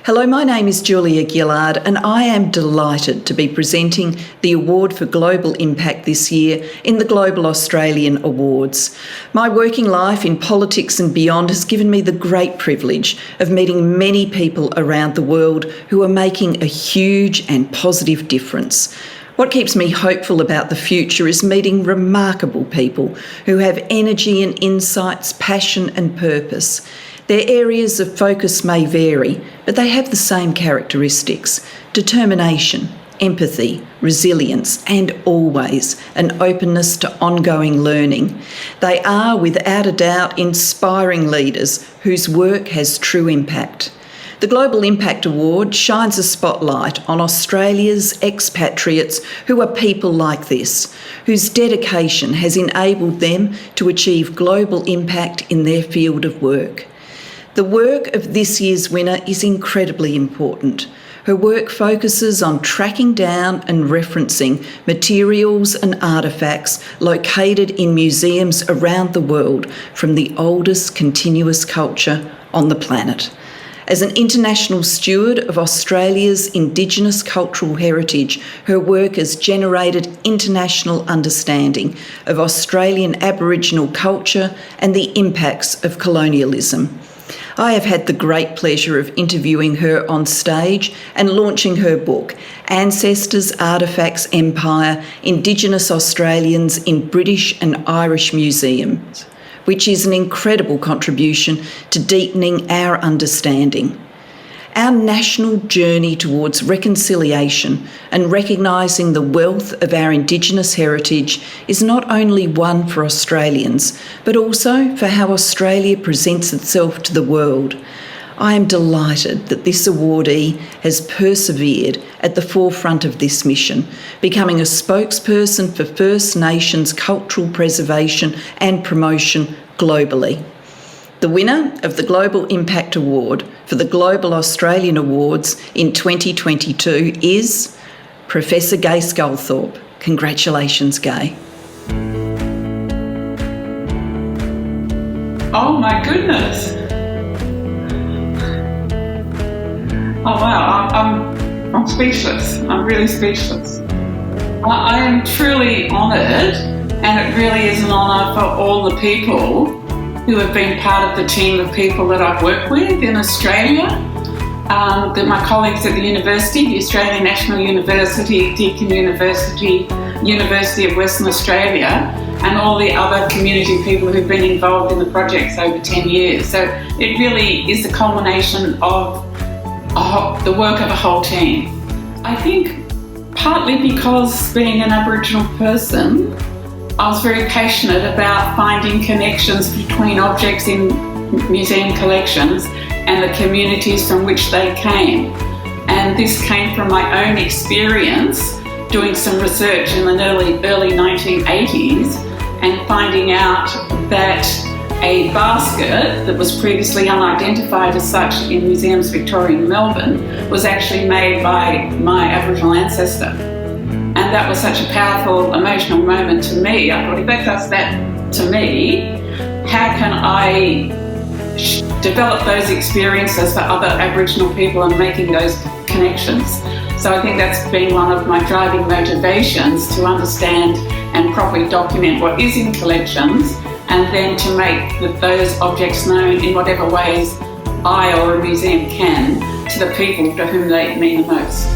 Hello, my name is Julia Gillard and I am delighted to be presenting the Award for Global Impact this year in the Global Australian Awards. My working life in politics and beyond has given me the great privilege of meeting many people around the world who are making a huge and positive difference. What keeps me hopeful about the future is meeting remarkable people who have energy and insights, passion and purpose. Their areas of focus may vary, but they have the same characteristics: determination, empathy, resilience, and always an openness to ongoing learning. They are, without a doubt, inspiring leaders whose work has true impact. The Global Impact Award shines a spotlight on Australia's expatriates who are people like this, whose dedication has enabled them to achieve global impact in their field of work. The work of this year's winner is incredibly important. Her work focuses on tracking down and referencing materials and artefacts located in museums around the world from the oldest continuous culture on the planet. As an international steward of Australia's Indigenous cultural heritage, her work has generated international understanding of Australian Aboriginal culture and the impacts of colonialism. I have had the great pleasure of interviewing her on stage and launching her book, Ancestors, Artefacts, Empire, Indigenous Australians in British and Irish Museums, which is an incredible contribution to deepening our understanding. Our national journey towards reconciliation and recognising the wealth of our Indigenous heritage is not only one for Australians, but also for how Australia presents itself to the world. I am delighted that this awardee has persevered at the forefront of this mission, becoming a spokesperson for First Nations cultural preservation and promotion globally. The winner of the Global Impact Award for the Global Australian Awards in 2022 is Professor Gaye Sculthorpe. Congratulations, Gaye. Oh my goodness. Oh wow, I'm speechless. I'm really speechless. I am truly honoured, and it really is an honour for all the people who have been part of the team of people that I've worked with in Australia, my colleagues at the university, the Australian National University, Deakin University, University of Western Australia, and all the other community people who've been involved in the projects over 10 years. So it really is the culmination of the work of a whole team. I think partly because being an Aboriginal person, I was very passionate about finding connections between objects in museum collections and the communities from which they came. And this came from my own experience doing some research in the early 1980s and finding out that a basket that was previously unidentified as such in Museums Victoria in Melbourne was actually made by my Aboriginal ancestor. And that was such a powerful emotional moment to me. I thought, if that does that to me, how can I develop those experiences for other Aboriginal people and making those connections? So I think that's been one of my driving motivations, to understand and properly document what is in collections, and then to make those objects known in whatever ways I or a museum can to the people to whom they mean the most.